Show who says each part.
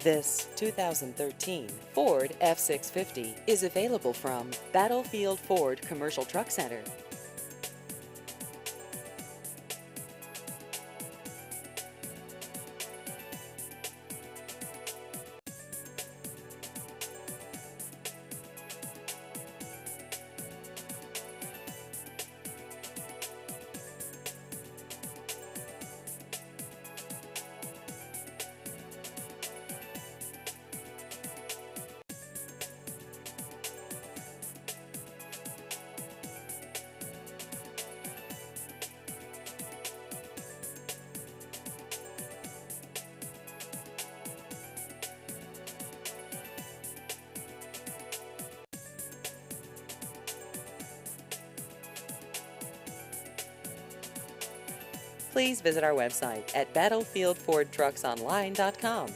Speaker 1: This 2013 Ford F650 is available from Battlefield Ford Commercial Truck Center. Please visit our website at battlefieldfordtrucksonline.com.